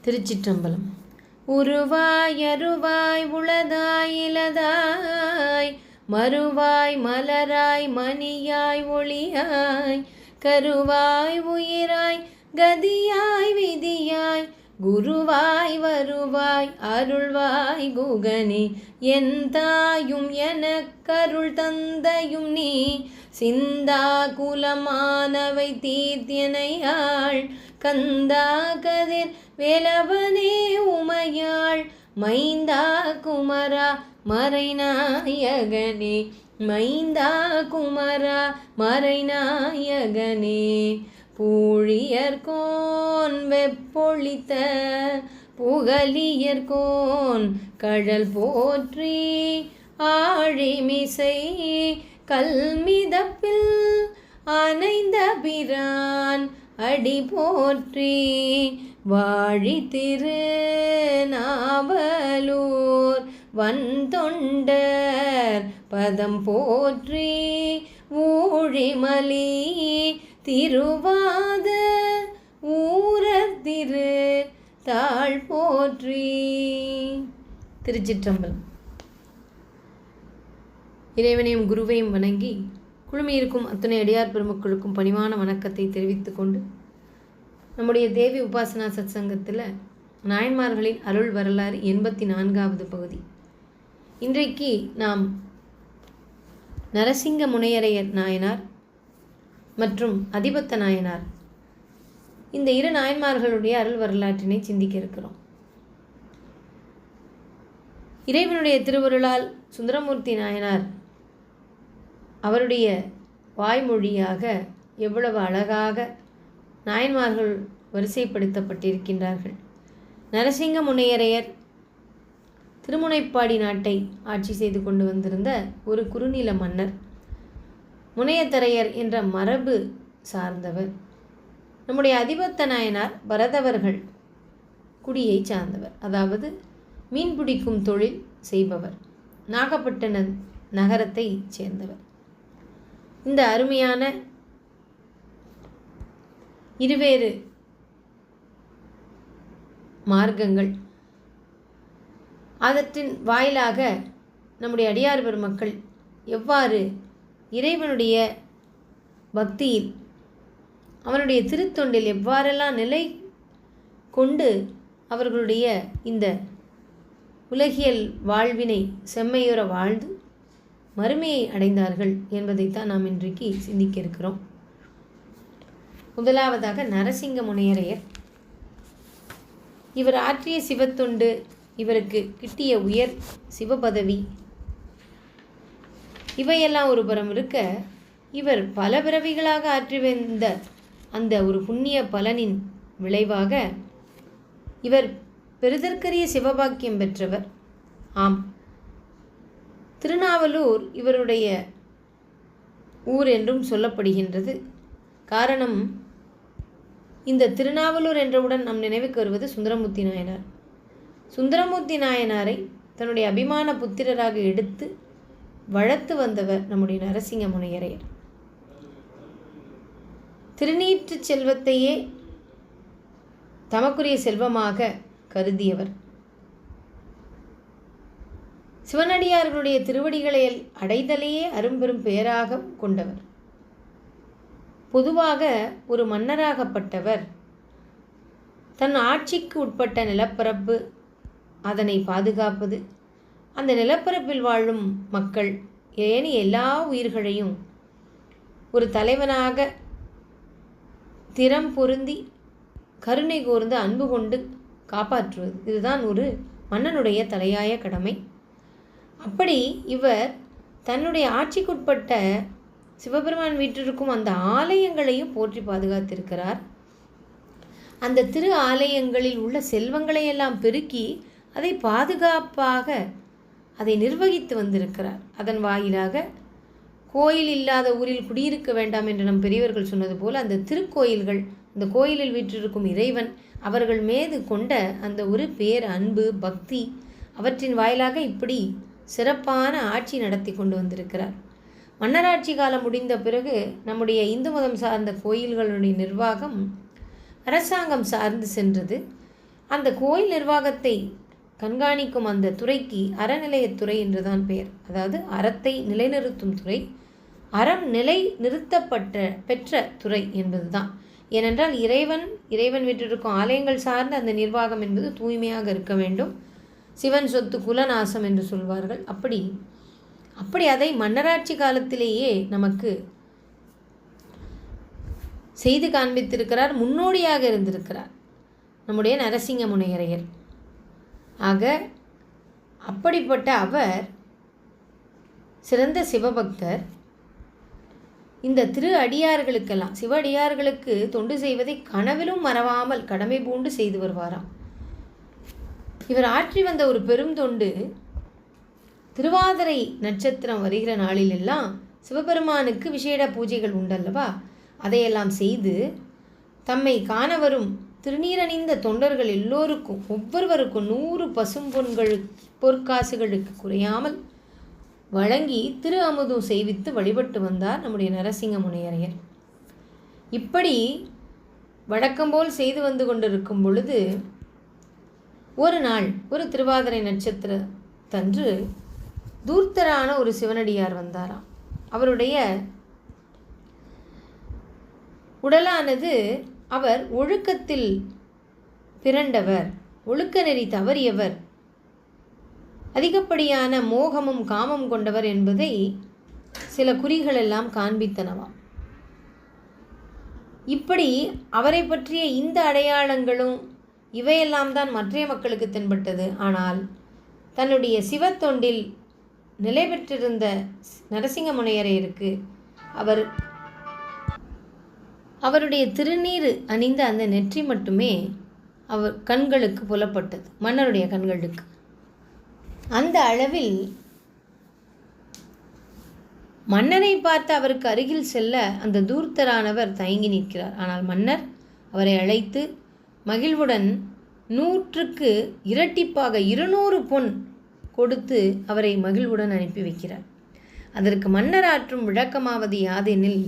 திருச்சிற்றம்பலம். உருவாய் அருவாய் உளதாய் இலதாய் மறுவாய் மலராய் மணியாய் ஒளியாய் கருவாய் உயிராய் கதியாய் விதியாய் குருவாய் வருவாய் அருள்வாய் குகனே என் தாயும் எனக்கருள் தந்தையும் நீ சிந்தா குலமானவை தீர்த்தியனையாள் கந்தா கதிர் வேலவனே உமையாள் மைந்தா குமரா மறைநாயகனே மைந்தா குமரா மறைநாயகனே பூழியர்கோன் வெப்பொழித்த புகழியர்கோன் கடல் போற்றி ஆழிமிசை கல்மிதப்பில் அணைந்த பிரான் அடி போற்றி வாழி திரு நாவலூர் வன்தொண்டர் பதம் போற்றி ஊழிமலி திருவாத ஊரர் திரு தாழ் போற்றி. திருச்சிற்றம்பலம். இறைவனையும் குருவையும் வணங்கி குழுமியிருக்கும் அத்தனை அடியார் பெருமக்களுக்கும் பணிவான வணக்கத்தை தெரிவித்துக் கொண்டு நம்முடைய தேவி உபாசனா சத்சங்கத்தில் நாயன்மார்களின் அருள் வரலாறு 84வது பகுதி. இன்றைக்கு நாம் நரசிங்க முனையரையர் நாயனார் மற்றும் அதிபத்த நாயனார் இந்த இரு நாயன்மார்களுடைய அருள் வரலாற்றினை சிந்திக்க இருக்கிறோம். இறைவனுடைய திருவருளால் சுந்தரமூர்த்தி நாயனார் அவருடைய வாய்மொழியாக எவ்வளவு அழகாக நாயன்மார்கள் வரிசைப்படுத்தப்பட்டிருக்கின்றார்கள். நரசிங்க முனையரையர் திருமுனைப்பாடி நாட்டை ஆட்சி செய்து கொண்டு வந்திருந்த ஒரு குறுநில மன்னர். முனையத்தரையர் என்ற மரபு சார்ந்தவர். நம்முடைய அதிபத்த நாயனார் பரதவர்கள் குடியை சார்ந்தவர், அதாவது மீன் பிடிக்கும் தொழில் செய்பவர், நாகப்பட்டினம் நகரத்தை சேர்ந்தவர். இந்த அருமையான இருவேறு மார்க்கங்கள் அதற்றின் வாயிலாக நம்முடைய அடியார் பெருமக்கள் எவ்வாறு இறைவனுடைய பக்தியில் அவனுடைய திருத்தொண்டில் எவ்வாறெல்லாம் நிலை கொண்டு அவர்களுடைய இந்த உலகியல் வாழ்வினை செம்மையுற வாழ்ந்து மறுமையை அடைந்தார்கள் என்பதைத்தான் நாம் இன்றைக்கு சிந்திக்க இருக்கிறோம். முதலாவதாக நரசிங்க முனையரையர். இவர் ஆற்றிய சிவத்தொண்டு, இவருக்கு கிட்டிய உயர் சிவபதவி, இவையெல்லாம் ஒரு புறம் இருக்க, இவர் பல பிறவிகளாக ஆற்றி வந்த அந்த ஒரு புண்ணிய பலனின் விளைவாக இவர் பெருதற்கரிய சிவபாக்கியம் பெற்றவர். ஆம், திருநாவலூர் இவருடைய ஊர் என்றும் சொல்லப்படுகின்றது. காரணம், இந்த திருநாவலூர் என்றவுடன் நம் நினைவுக்கு வருவது சுந்தரமூர்த்தி நாயனார். சுந்தரமூர்த்தி நாயனாரை தன்னுடைய அபிமான புத்திரராக எடுத்து வளர்த்து வந்தவர் நம்முடைய நரசிங்க முனையரையர். திருநீற்று செல்வத்தையே தமக்குரிய செல்வமாக கருதியவர். சிவனடியார்களுடைய திருவடிகளை அடைதலையே அரும்பெரும் பெயராக கொண்டவர். பொதுவாக ஒரு மன்னராகப்பட்டவர் தன் ஆட்சிக்கு உட்பட்ட நிலப்பரப்பு, அதனை பாதுகாப்பது, அந்த நிலப்பரப்பில் வாழும் மக்கள் ஏனைய எல்லா உயிர்களையும் ஒரு தலைவனாக திறம் பொருந்தி கருணை கூர்ந்து அன்பு கொண்டு காப்பாற்றுவது, இதுதான் ஒரு மன்னனுடைய தலையாய கடமை. அப்படி இவர் தன்னுடைய ஆட்சிக்குட்பட்ட சிவபெருமான் வீட்டிற்கும் அந்த ஆலயங்களையும் போற்றி பாதுகாத்திருக்கிறார். அந்த திரு ஆலயங்களில் உள்ள செல்வங்களையெல்லாம் பெருக்கி அதை பாதுகாப்பாக அதை நிர்வகித்து வந்திருக்கிறார். அதன் வாயிலாக கோயில் இல்லாத ஊரில் குடியிருக்க வேண்டாம் என்று நம் பெரியவர்கள் சொன்னது போல் அந்த திருக்கோயில்கள், அந்த கோயிலில் வீற்றிருக்கும் இறைவன் அவர்கள் மீது கொண்ட அந்த ஒரு பேர் அன்பு பக்தி, அவற்றின் வாயிலாக இப்படி சிறப்பான ஆட்சி நடத்தி கொண்டு வந்திருக்கிறார். மன்னராட்சி காலம் முடிந்த பிறகு நம்முடைய இந்து மதம் சார்ந்த கோயில்களுடைய நிர்வாகம் அரசாங்கம் சார்ந்து சென்றது. அந்த கோயில் நிர்வாகத்தை கண்காணிக்கும் அந்த துறைக்கு அறநிலையத்துறை என்றுதான் பெயர். அதாவது அறத்தை நிலைநிறுத்தும் துறை, அறம் நிலை நிறுத்தப்பட்ட பெற்ற துறை என்பதுதான். ஏனென்றால் இறைவன் விட்டிருக்கும் ஆலயங்கள் சார்ந்த அந்த நிர்வாகம் என்பது தூய்மையாக இருக்க வேண்டும். சிவன் சொத்து குலநாசம் என்று சொல்வார்கள். அப்படி அதை மன்னராட்சி காலத்திலேயே நமக்கு செய்து காண்பித்திருக்கிறார், முன்னோடியாக இருந்திருக்கிறார் நம்முடைய நரசிங்க முனையரையர். ஆக அப்படிப்பட்ட அவர் சிறந்த சிவபக்தர். இந்த திரு அடியார்களுக்கெல்லாம், சிவ அடியார்களுக்கு தொண்டு செய்வதை கனவிலும் மறவாமல் கடமை பூண்டு செய்து வருவாராம். இவர் ஆற்றி வந்த ஒரு பெரும் தொண்டு, திருவாதிரை நட்சத்திரம் வருகிற நாளிலெல்லாம் சிவபெருமானுக்கு விசேட பூஜைகள் உண்டல்லவா, அதையெல்லாம் செய்து தம்மை காண வரும் திருநீரணிந்த தொண்டர்கள் எல்லோருக்கும் ஒவ்வொருவருக்கும் 100 பொற்காசுகளுக்கு குறையாமல் வழங்கி திரு அமுதும் செய்வித்து வழிபட்டு வந்தார் நம்முடைய நரசிங்க முனையரையர். இப்படி வழக்கம்போல் செய்து வந்து கொண்டிருக்கும் பொழுது ஒரு நாள் ஒரு திருவாதிரை நட்சத்திரத்தன்று தூர்த்தரான ஒரு சிவனடியார் வந்தாராம். அவருடைய உடலானது, அவர் ஒழுக்கத்தில் பிறண்டவர், ஒழுக்க நெறி தவறியவர், அதிகப்படியான மோகமும் காமம் கொண்டவர் என்பதை சில குறிகளெல்லாம் காண்பித்தனவாம். இப்படி அவரை பற்றிய இந்த அடையாளங்களும் இவையெல்லாம் தான் மற்றைய மக்களுக்கு தென்பட்டது. ஆனால் தன்னுடைய சிவத்தொண்டில் நிலை பெற்றிருந்த நரசிங்க முனையரையருக்கு அவருடைய திருநீர் அணிந்த அந்த நெற்றி மட்டுமே அவர் கண்களுக்கு புலப்பட்டது, மன்னருடைய கண்களுக்கு. அந்த அளவில் மன்னரை பார்த்து அவருக்கு அருகில் செல்ல அந்த தூர்த்தரானவர் தயங்கி நிற்கிறார். ஆனால் மன்னர் அவரை அழைத்து மகிழ்வுடன் 100க்கு இரட்டிப்பாக 200 பொன் கொடுத்து அவரை மகிழ்வுடன் அனுப்பி வைக்கிறார். அதற்கு மன்னர் ஆற்றும் விளக்கமாவது யாதெனில்,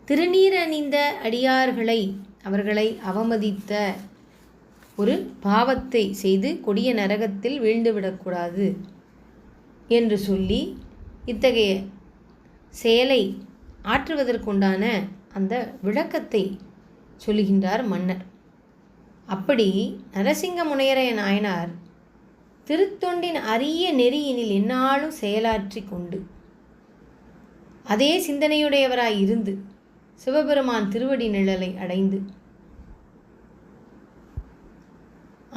திருநீர் அணிந்த அடியார்களை, அவர்களை அவமதித்த ஒரு பாவத்தை செய்து கொடிய நரகத்தில் வீழ்ந்துவிடக்கூடாது என்று சொல்லி இத்தகைய செயலை ஆற்றுவதற்குண்டான அந்த விளக்கத்தை சொல்லுகின்றார் மன்னர். அப்படி நரசிங்க முனையரைய நாயனார் திருத்தொண்டின் அரிய நெறியினில் எந்நாளும் செயலாற்றி கொண்டு அதே சிந்தனையுடையவராய் இருந்து சிவபெருமான் திருவடி நிழலை அடைந்து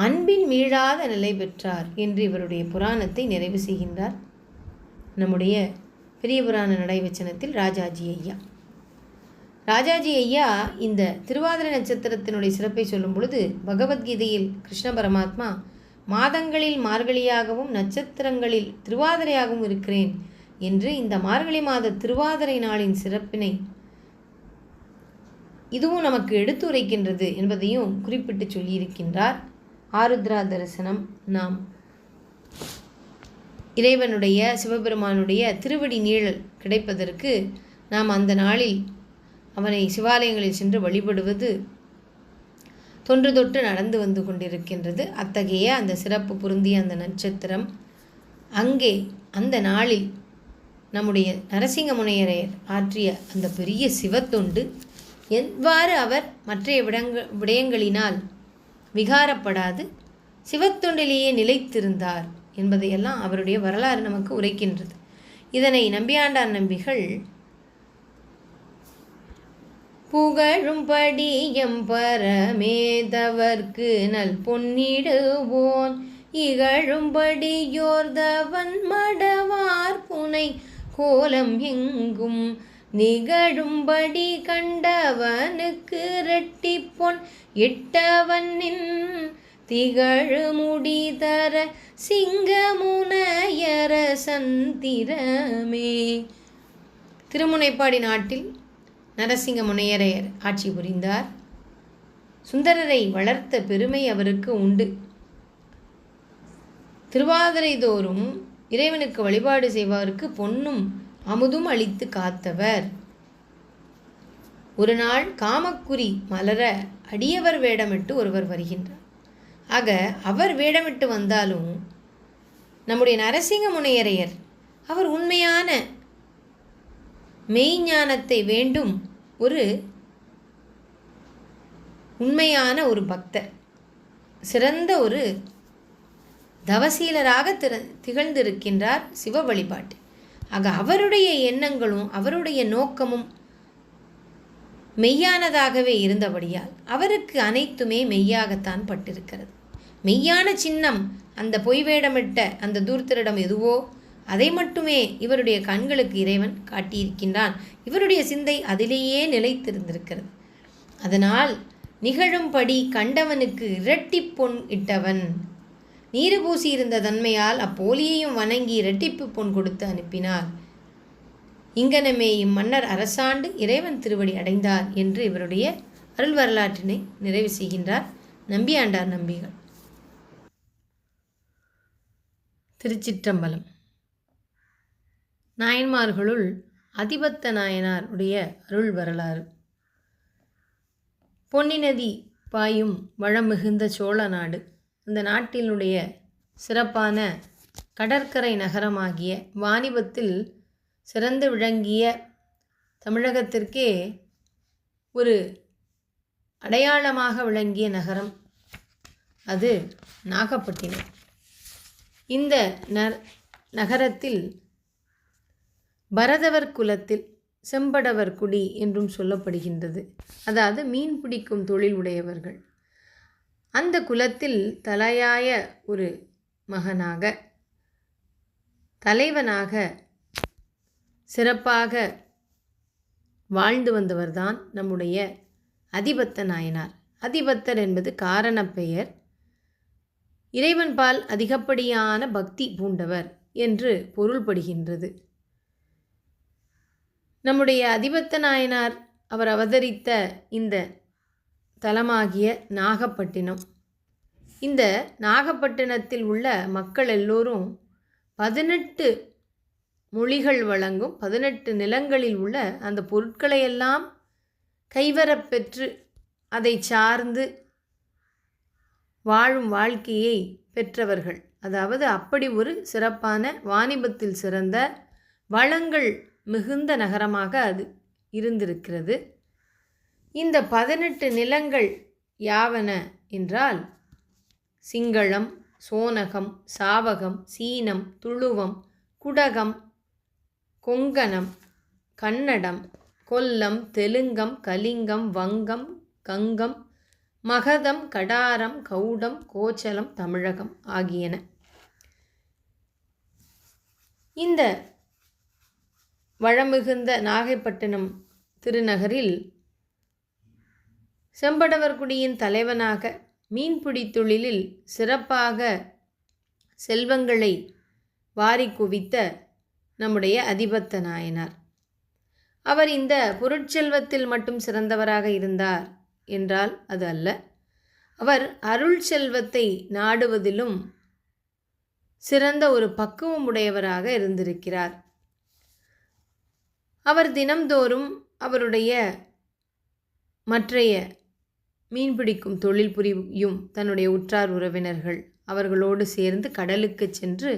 அன்பின் மீளாத நிலை பெற்றார் என்று இவருடைய புராணத்தை நிறைவு செய்கின்றார் நம்முடைய பெரிய புராண நடைவச்சனத்தில் ராஜாஜி ஐயா. ராஜாஜி ஐயா இந்த திருவாதிரை நட்சத்திரத்தினுடைய சிறப்பை சொல்லும் பொழுது, பகவத்கீதையில் கிருஷ்ண பரமாத்மா மாதங்களில் மார்கழியாகவும் நட்சத்திரங்களில் திருவாதிரையாகவும் இருக்கிறேன் என்று இந்த மார்கழி மாத திருவாதிரை நாளின் சிறப்பினை இதுவும் நமக்கு எடுத்துரைக்கின்றது என்பதையும் குறிப்பிட்டு சொல்லியிருக்கின்றார். ஆருத்ரா தரிசனம், நாம் இறைவனுடைய சிவபெருமானுடைய திருவடி நீழல் கிடைப்பதற்கு நாம் அந்த நாளில் அவனை சிவாலயங்களில் சென்று வழிபடுவது தொன்று தொட்டு நடந்து வந்து கொண்டிருக்கின்றது. அத்தகைய அந்த சிறப்பு பொருந்திய அந்த நட்சத்திரம், அங்கே அந்த நாளில் நம்முடைய நரசிங்க முனையரையர் ஆற்றிய அந்த பெரிய சிவத்தொண்டு, எவ்வாறு அவர் மற்றைய விடயங்களினால் விகாரப்படாது சிவத்தொண்டிலேயே நிலைத்திருந்தார் என்பதையெல்லாம் அவருடைய வரலாறு நமக்கு உரைக்கின்றது. இதனை நம்பியாண்டார் நம்பிகள் புகழும்படி எம்பரமேதவர்க்கு நல் பொன்னிடுவோன் இகழும்படியோர்தவன் மடவார் புனை கோலம் எங்கும் நிகழும்படி கண்டவனுக்கு இரட்டிப்பொன் இட்டவனின் திகழு முடிதர சிங்கமுனையர சந்திரமே. திருமுனைப்பாடி நாட்டில் நரசிங்க முனையரையர் ஆட்சி புரிந்தார். சுந்தரரை வளர்த்த பெருமை அவருக்கு உண்டு. திருவாதிரை தோறும் இறைவனுக்கு வழிபாடு செய்வதற்கு பொன்னும் அமுதும் அளித்து காத்தவர். ஒரு நாள் காமக்குறி மலர அடியவர் வேடமிட்டு ஒருவர் வருகின்றார். ஆக அவர் வேடமிட்டு வந்தாலும் நம்முடைய நரசிங்க முனையரையர் அவர் உண்மையான மெய்ஞானத்தை வேண்டும் ஒரு உண்மையான ஒரு பக்தர், சிறந்த ஒரு தவசீலராக திகழ்ந்திருக்கின்றார் சிவ வழிபாட்டு. ஆக அவருடைய எண்ணங்களும் அவருடைய நோக்கமும் மெய்யானதாகவே இருந்தபடியால் அவருக்கு அனைத்துமே மெய்யாகத்தான் பட்டிருக்கிறது. மெய்யான சின்னம் அந்த பொய் வேடமிட்ட அந்த தூர்த்தரிடம் எதுவோ அதை மட்டுமே இவருடைய கண்களுக்கு இறைவன் காட்டியிருக்கின்றான். இவருடைய சிந்தை அதிலேயே நிலைத்திருந்திருக்கிறது. அதனால் நிகழும்படி கண்டவனுக்கு இரட்டி பொன் இட்டவன், நீரு பூசி இருந்த தன்மையால் அப்போலியையும் வணங்கி இரட்டிப்பு பொன் கொடுத்து அனுப்பினார். இங்கனமே இம்மன்னர் அரசாண்டு இறைவன் திருவடி அடைந்தார் என்று இவருடைய அருள் வரலாற்றினை நிறைவு செய்கின்றார் நம்பியாண்டார் நம்பிகள். திருச்சிற்றம்பலம். நாயன்மார்களுள் அதிபத்த நாயனார் உடைய அருள் வரலாறு. பொன்னி நதி பாயும் வளம் மிகுந்த சோழ நாடு. அந்த நாட்டினுடைய சிறப்பான கடற்கரை நகரமாகிய வாணிபத்தில் சிறந்து விளங்கிய தமிழகத்திற்கே ஒரு அடையாளமாக விளங்கிய நகரம் அது நாகப்பட்டினம். இந்த நகரத்தில் பரதவர் குலத்தில் செம்படவர் குடி என்றும் சொல்லப்படுகின்றது. அதாவது மீன் பிடிக்கும் தொழில் உடையவர்கள். அந்த குலத்தில் தலையாய ஒரு மகனாக, தலைவனாக சிறப்பாக வாழ்ந்து வந்தவர்தான் நம்முடைய அதிபத்த நாயனார். அதிபத்தர் என்பது காரணப்பெயர். இறைவன்பால் அதிகப்படியான பக்தி பூண்டவர் என்று பொருள்படுகின்றது. நம்முடைய அதிபத்த நாயனார் அவர் அவதரித்த இந்த தலமாகிய நாகப்பட்டினம். இந்த நாகப்பட்டினத்தில் உள்ள மக்கள் எல்லோரும் 18 மொழிகள் வழங்கும் 18 நிலங்களில் உள்ள அந்த பொருட்களையெல்லாம் கைவரப்பெற்று அதை சார்ந்து வாழும் வாழ்க்கையை பெற்றவர்கள். அதாவது அப்படி ஒரு சிறப்பான வாணிபத்தில் சிறந்த வளங்கள் மிகுந்த நகரமாக அது இருந்திருக்கிறது. இந்த 18 நிலங்கள் யாவன என்றால் சிங்களம், சோனகம், சாவகம், சீனம், துளுவம், குடகம், கொங்கணம், கன்னடம், கொல்லம், தெலுங்கம், கலிங்கம், வங்கம், கங்கம், மகதம், கடாரம், கௌடம், கோச்சலம், தமிழகம் ஆகியன. இந்த வளமிகுந்த நாகைப்பட்டினம் திருநகரில் செம்படவர்குடியின் தலைவனாக மீன்பிடி தொழிலில் சிறப்பாக செல்வங்களை வாரி குவித்த நம்முடைய அதிபத்த நாயனார். அவர் இந்த பொருட்செல்வத்தில் மட்டும் சிறந்தவராக இருந்தார் என்றால் அது அல்ல. அவர் அருள் செல்வத்தை நாடுவதிலும் சிறந்த ஒரு பக்குவம் உடையவராக இருந்திருக்கிறார். அவர் தினம்தோறும் அவருடைய மற்றைய மீன்பிடிக்கும் தொழில் புரியும் தன்னுடைய உற்றார் உறவினர்கள் அவர்களோடு சேர்ந்து கடலுக்கு சென்று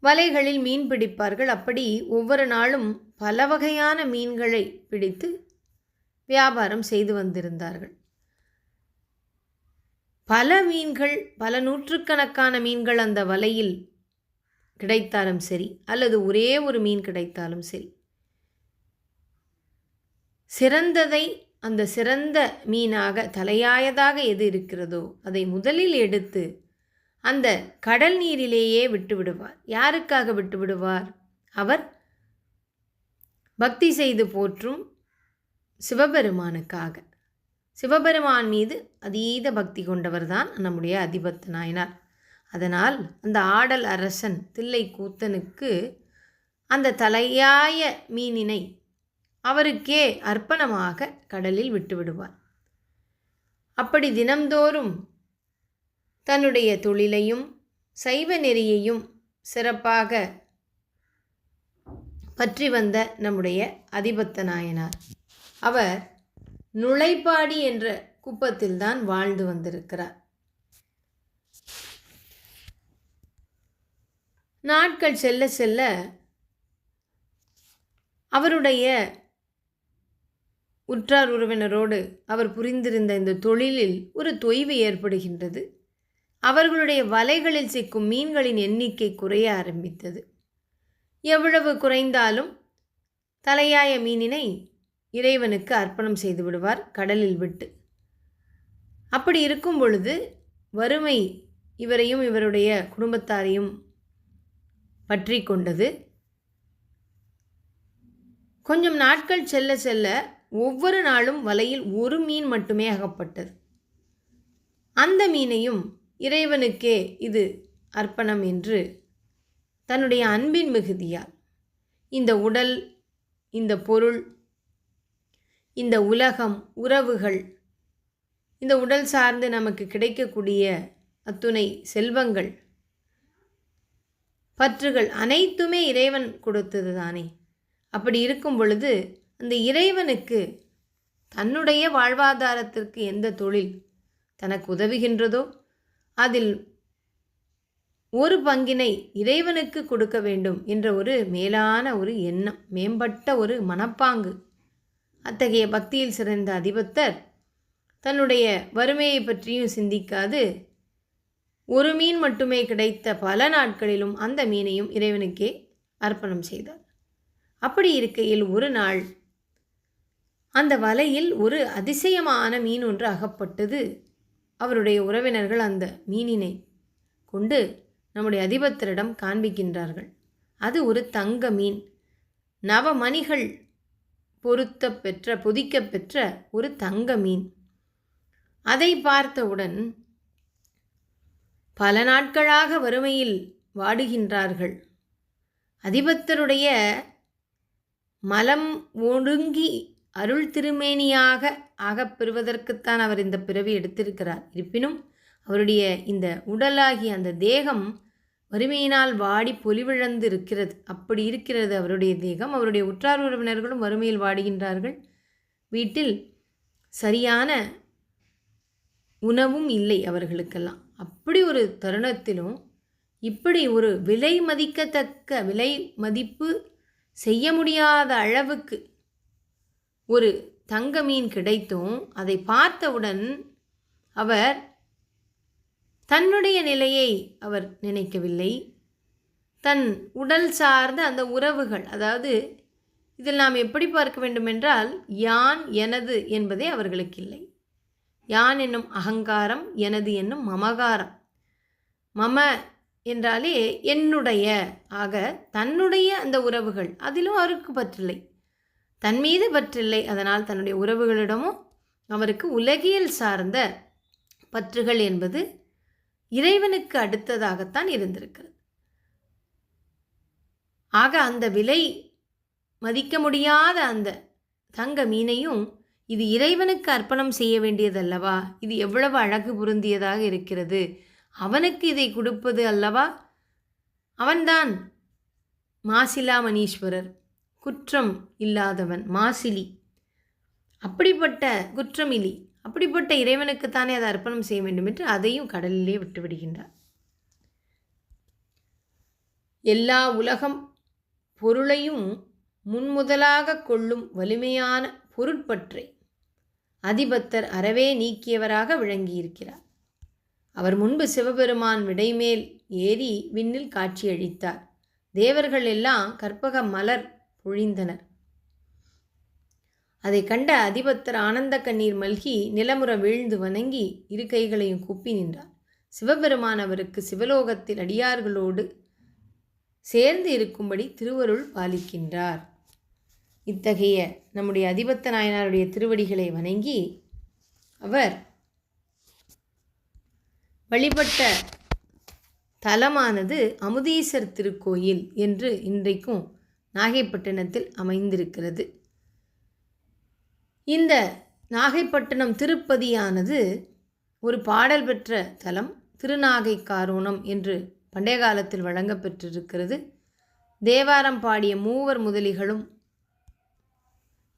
வலைகளில் மீன் பிடிப்பார்கள். அப்படி ஒவ்வொரு நாளும் பல வகையான மீன்களை பிடித்து வியாபாரம் செய்து வந்திருந்தார்கள். பல மீன்கள், பல நூற்றுக்கணக்கான மீன்கள் அந்த வலையில் கிடைத்தாலும் சரி, அல்லது ஒரே ஒரு மீன் கிடைத்தாலும் சரி, சிறந்ததை, அந்த சிறந்த மீனாக தலையாயதாக எது இருக்கிறதோ அதை முதலில் எடுத்து அந்த கடல் நீரிலேயே விட்டு விடுவார். யாருக்காக விட்டு விடுவார்? அவர் பக்தி செய்து போற்றும் சிவபெருமானுக்காக. சிவபெருமான் மீது அதீத பக்தி கொண்டவர்தான் நம்முடைய அதிபத்த நாயனார். அதனால் அந்த ஆடல் அரசன் தில்லை கூத்தனுக்கு அந்த தலையாய மீனினை அவருக்கே அர்ப்பணமாக கடலில் விட்டுவிடுவார். அப்படி தினம்தோறும் தன்னுடைய தொழிலையும் சைவ நெறியையும் சிறப்பாக பற்றி வந்த நம்முடைய அதிபத்த நாயனார் அவர் நுழைப்பாடி என்ற குப்பத்தில்தான் வாழ்ந்து வந்திருக்கிறார். நாட்கள் செல்ல செல்ல அவருடைய உற்றார் உறவினரோடு அவர் புரிந்திருந்த இந்த தொழிலில் ஒரு தொய்வு ஏற்படுகின்றது. அவர்களுடைய வலைகளில் சிக்கும் மீன்களின் எண்ணிக்கை குறைய ஆரம்பித்தது. எவ்வளவு குறைந்தாலும் தலையாய மீனினை இறைவனுக்கு அர்ப்பணம் செய்து விடுவார் கடலில் விட்டு. அப்படி இருக்கும் பொழுது வறுமை இவரையும் இவருடைய குடும்பத்தாரையும் பற்றி கொண்டது. கொஞ்சம் நாட்கள் செல்ல செல்ல ஒவ்வொரு நாளும் வலையில் ஒரு மீன் மட்டுமே அகப்பட்டது. அந்த மீனையும் இறைவனுக்கே இது அர்ப்பணம் என்று தன்னுடைய அன்பின் மிகுதியால் இந்த உடல், இந்த பொருள், இந்த உலகம், உறவுகள், இந்த உடல் சார்ந்து நமக்கு கிடைக்கக்கூடிய அத்துணை செல்வங்கள், பற்றுகள் அனைத்துமே இறைவன் கொடுத்தது தானே. அப்படி இருக்கும் பொழுது அந்த இறைவனுக்கு தன்னுடைய வாழ்வாதாரத்திற்கு எந்த தொழில் தனக்கு உதவுகின்றதோ அதில் ஒரு பங்கினை இறைவனுக்கு கொடுக்க வேண்டும் என்ற ஒரு மேலான ஒரு எண்ணம், மேம்பட்ட ஒரு மனப்பாங்கு. அத்தகைய பக்தியில் சிறந்த அதிபத்தர் தன்னுடைய வறுமையை பற்றியும் சிந்திக்காது ஒரு மீன் மட்டுமே கிடைத்த பல நாட்களிலும் அந்த மீனையும் இறைவனுக்கே அர்ப்பணம் செய்தார். அப்படி இருக்கையில் ஒரு நாள் அந்த வலையில் ஒரு அதிசயமான மீன் ஒன்று அகப்பட்டது. அவருடைய உறவினர்கள் அந்த மீனினை கொண்டு நம்முடைய அதிபத்தரிடம் காண்பிக்கின்றார்கள். அது ஒரு தங்க மீன், நவமணிகள் பொதிக்க பெற்ற ஒரு தங்க மீன். அதை பார்த்தவுடன் பல நாட்களாக வறுமையில் வாடுகின்றார்கள். அதிபத்தருடைய மலம் ஒடுங்கி அருள் திருமேனியாக ஆகப்பெறுவதற்குத்தான் அவர் இந்த பிறவி எடுத்திருக்கிறார். இருப்பினும் அவருடைய இந்த உடலாகிய அந்த தேகம் வறுமையினால் வாடி பொலிவிழந்து இருக்கிறது. அப்படி இருக்கிறது அவருடைய தேகம். அவருடைய உற்றார் உறவினர்களும் வறுமையில் வாடுகின்றார்கள். வீட்டில் சரியான உணவும் இல்லை அவர்களுக்கெல்லாம். அப்படி ஒரு தருணத்திலும் இப்படி ஒரு விலை மதிக்கத்தக்க, விலை மதிப்பு செய்ய முடியாத அளவுக்கு ஒரு தங்க மீன் கிடைத்தும் அதை பார்த்தவுடன் அவர் தன்னுடைய நிலையை அவர் நினைக்கவில்லை. தன் உடல் சார்ந்த அந்த உறவுகள், அதாவது இதில் நாம் எப்படி பார்க்க வேண்டுமென்றால் யான் எனது என்பதே அவர்களுக்கு இல்லை. யான் என்னும் அகங்காரம், எனது என்னும் மமகாரம். மம என்றாலே என்னுடைய ஆக தன்னுடைய அந்த உறவுகள், அதிலும் அவருக்கு பற்றில்லை, தன் மீது பற்றில்லை. அதனால் தன்னுடைய உறவுகளிடமும் அவருக்கு உலகியல் சார்ந்த பற்றுகள் என்பது இறைவனுக்கு அடுத்ததாகத்தான் இருந்திருக்கிறது. ஆக அந்த விலை மதிக்க முடியாத அந்த தங்க மீனையும் இது இறைவனுக்கு அர்ப்பணம் செய்ய வேண்டியதல்லவா, இது எவ்வளவு அழகு பொருந்தியதாக இருக்கிறது, அவனுக்கு இதை கொடுப்பது அல்லவா, அவன்தான் மாசிலா மணீஸ்வரர், குற்றம் இல்லாதவன், மாசிலி, அப்படிப்பட்ட குற்றமிலி, அப்படிப்பட்ட இறைவனுக்குத்தானே அதை அர்ப்பணம் செய்ய வேண்டும் என்று அதையும் கடலிலே விட்டு விடுகின்றார். எல்லா உலகம் பொருளையும் முன்முதலாக கொள்ளும் வலிமையான பொருட்பற்றை அதிபத்தர் அறவே நீக்கியவராக விளங்கியிருக்கிறார். அவர் முன்பு சிவபெருமான் விடைமேல் ஏறி விண்ணில் காட்சியளித்தார். தேவர்கள் எல்லாம் கற்பக மலர் பொழிந்தனர். அதை கண்ட அதிபத்தர் ஆனந்த கண்ணீர் மல்கி நிலமுற வீழ்ந்து வணங்கி இரு கைகளையும் கூப்பி நின்றார். சிவபெருமான் அவருக்கு சிவலோகத்தில் அடியார்களோடு சேர்ந்து இருக்கும்படி திருவருள் பாலிக்கின்றார். இத்தகைய நம்முடைய அதிபத்த நாயனாருடைய திருவடிகளை வணங்கி அவர் வழிபட்ட தலமானது அமுதீசர் திருக்கோயில் என்று இன்றைக்கும் நாகைப்பட்டினத்தில் அமைந்திருக்கிறது. இந்த நாகைப்பட்டினம் திருப்பதியானது ஒரு பாடல் பெற்ற தலம். திருநாகை காரோணம் என்று பண்டைய காலத்தில் வழங்கப்பெற்றிருக்கிறது. தேவாரம் பாடிய மூவர் முதலிகளும்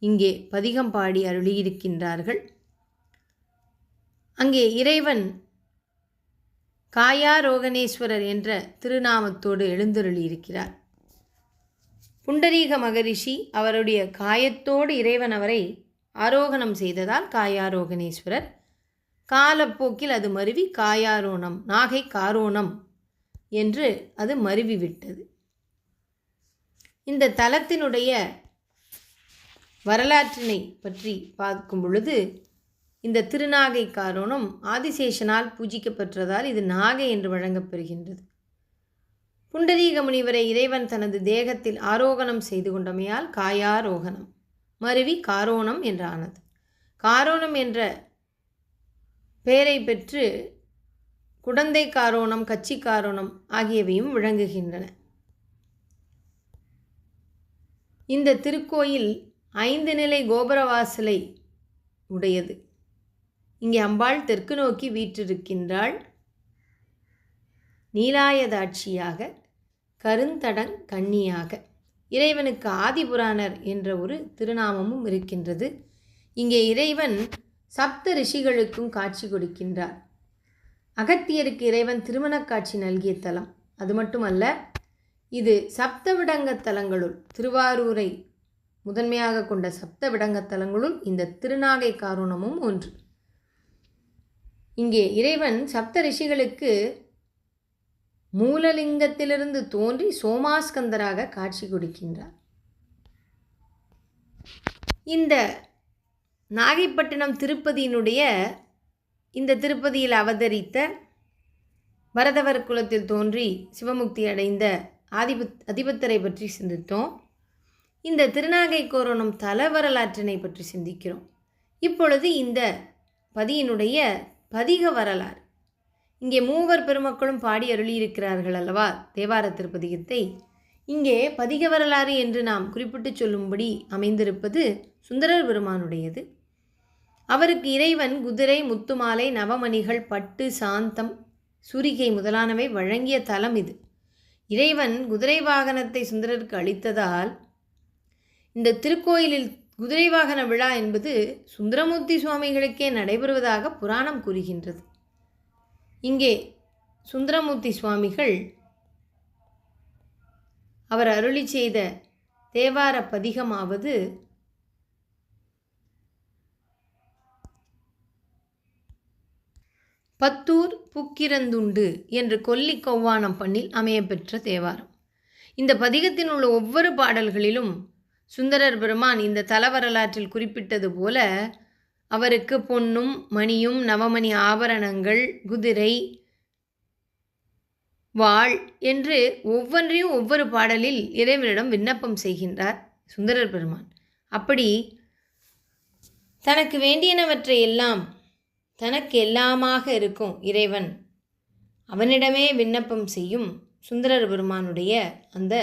இங்கே பதிகம் பாடி அருளியிருக்கின்றார்கள். அங்கே இறைவன் காயாரோகணேஸ்வரர் என்ற திருநாமத்தோடு எழுந்தருளியிருக்கிறார். புண்டரீக மகரிஷி அவருடைய காயத்தோடு இறைவன் அவரை ஆரோகணம் செய்ததால் காயாரோகணேஸ்வரர். காலப்போக்கில் அது மருவி காயாரோணம், நாகை காரோணம் என்று அது மருவிவிட்டது. இந்த தலத்தினுடைய வரலாற்றினை பற்றி பார்க்கும் பொழுது, இந்த திருநாகை காரோணம் ஆதிசேஷனால் பூஜிக்கப்பெற்றதால் இது நாகை என்று வழங்கப்பெறுகின்றது. புண்டரீக முனிவரை இறைவன் தனது தேகத்தில் ஆரோகணம் செய்து கொண்டமையால் காயாரோகணம் மருவி காரோணம் என்றானது. காரோணம் என்ற பெயரை பெற்று குடந்தை காரோணம், கச்சி காரோணம் ஆகியவையும் விளங்குகின்றன. இந்த திருக்கோயில் 5 நிலை கோபுரவாசலை உடையது. இங்கே அம்பாள் தெற்கு நோக்கி வீற்றிருக்கின்றாள். நீலாயதாட்சியாக, கருந்தடங் கன்னியாக. இறைவனுக்கு ஆதிபுராணர் என்ற ஒரு திருநாமமும் இருக்கின்றது. இங்கே இறைவன் சப்த ரிஷிகளுக்கும் காட்சி கொடுக்கின்றார். அகத்தியருக்கு இறைவன் திருமணக் காட்சி நல்கிய தலம். அது மட்டுமல்ல, இது சப்தவிடங்க தலங்களுள், திருவாரூரை முதன்மையாக கொண்ட சப்தவிடங்க தலங்களுள் இந்த திருநாகை காரோணமும் ஒன்று. இங்கே இறைவன் சப்த ரிஷிகளுக்கு மூலலிங்கத்திலிருந்து தோன்றி சோமாஸ்கந்தராக காட்சி கொடுக்கின்றார். இந்த நாகைப்பட்டினம் திருப்பதியினுடைய இந்த திருப்பதியில் அவதரித்த பரதவர் குலத்தில் தோன்றி சிவமுக்தி அடைந்த அதிபத்தரை பற்றி சிந்தித்தோம். இந்த திருநாகை கோரோணம் தல வரலாற்றினை பற்றி சிந்திக்கிறோம். இப்பொழுது இந்த பதியினுடைய பதிக வரலாறு. இங்கே மூவர் பெருமக்களும் பாடி அருளியிருக்கிறார்கள் அல்லவா தேவார திருப்பதிகத்தை. இங்கே பதிக வரலாறு என்று நாம் குறிப்பிட்டு சொல்லும்படி அமைந்திருப்பது சுந்தரர் பெருமானுடையது. அவருக்கு இறைவன் குதிரை, முத்துமாலை, நவமணிகள், பட்டு, சாந்தம், சூரிகை முதலானவை வழங்கிய தலம் இது. இறைவன் குதிரை வாகனத்தை சுந்தரருக்கு அளித்ததால் இந்த திருக்கோயிலில் குதிரை வாகன விழா என்பது சுந்தரமூர்த்தி சுவாமிகளுக்கே நடைபெறுவதாக புராணம் கூறுகின்றது. இங்கே சுந்தரமூர்த்தி சுவாமிகள் அவர் அருளி செய்த தேவார பதிகமாவது பத்தூர் புக்கிரந்துண்டு என்று கொல்லி கௌவானம் பண்ணில் அமையப்பெற்ற தேவாரம். இந்த பதிகத்தில் உள்ள ஒவ்வொரு பாடல்களிலும் சுந்தரர் பெருமான் இந்த தல வரலாற்றில் குறிப்பிட்டது போல அவருக்கு பொன்னும் மணியும் நவமணி ஆபரணங்கள், குதிரை, வாள் என்று ஒவ்வொன்றையும் ஒவ்வொரு பாடலில் இறைவனிடம் விண்ணப்பம் செய்கின்றார் சுந்தரர் பெருமான். அப்படி தனக்கு வேண்டியனவற்றை எல்லாம் தனக்கு எல்லாமாக இருக்கும் இறைவன் அவனிடமே விண்ணப்பம் செய்யும் சுந்தரர் பெருமானுடைய அந்த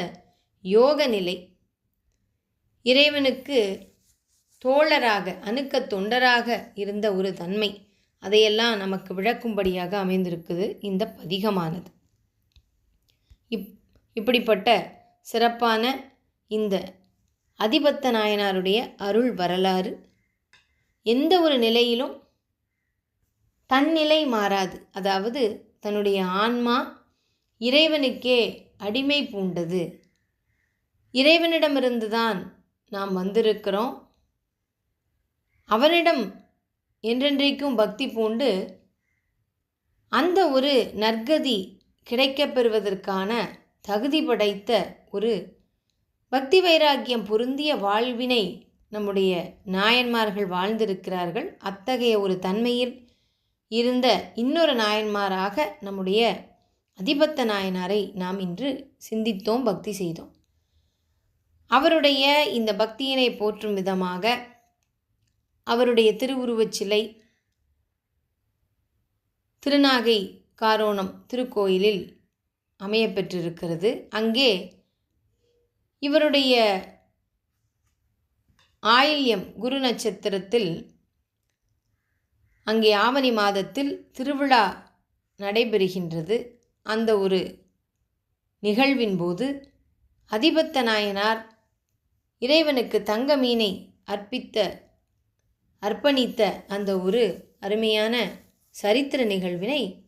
யோக நிலை, இறைவனுக்கு தோழராக அணுக்க தொண்டராக இருந்த ஒரு தன்மை, அதையெல்லாம் நமக்கு விளக்கும்படியாக அமைந்திருக்குது இந்த பதிகமானது. இப்படிப்பட்ட சிறப்பான இந்த அதிபத்த நாயனாருடைய அருள் வரலாறு எந்த ஒரு நிலையிலும் தன்னிலை மாறாது. அதாவது தன்னுடைய ஆன்மா இறைவனுக்கே அடிமை பூண்டது. இறைவனிடமிருந்து தான் நாம் வந்திருக்கிறோம். அவனிடம் என்றென்றைக்கும் பக்தி பூண்டு அந்த ஒரு நற்கதி கிடைக்கப்பெறுவதற்கான தகுதி படைத்த ஒரு பக்தி வைராக்கியம் பொருந்திய வாழ்வினை நம்முடைய நாயன்மார்கள் வாழ்ந்திருக்கிறார்கள். அத்தகைய ஒரு தன்மையில் இருந்த இன்னொரு நாயன்மாராக நம்முடைய அதிபத்த நாயனாரை நாம் இன்று சிந்தித்தோம், பக்தி செய்தோம். அவருடைய இந்த பக்தியினை போற்றும் விதமாக அவருடைய திருவுருவச் சிலை திருநாகை காரோணம் திருக்கோயிலில் அமையப்பெற்றிருக்கிறது. அங்கே இவருடைய ஆயில்யம் குரு நட்சத்திரத்தில் அங்கே ஆவணி மாதத்தில் திருவிழா நடைபெறுகின்றது. அந்த ஒரு நிகழ்வின் போது அதிபத்த நாயனார் இறைவனுக்கு தங்க மீனை அர்ப்பணித்த அந்த ஒரு அருமையான சரித்திர நிகழ்வினை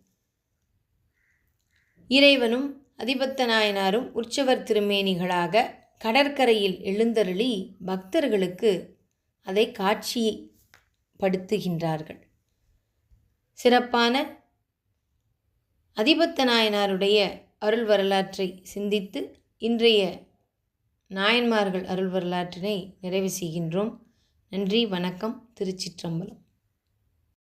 இறைவனும் அதிபத்த நாயனாரும் உற்சவர் திருமேனிகளாக கடற்கரையில் எழுந்தருளி பக்தர்களுக்கு அதை காட்சிப்படுத்துகின்றார்கள். சிறப்பான அதிபத்த நாயனாருடைய அருள் வரலாற்றை சிந்தித்து இன்றைய நாயன்மார்கள் அருள் வரலாற்றினை நிறைவு செய்கின்றோம். நன்றி, வணக்கம். திருச்சிற்றம்பலம்.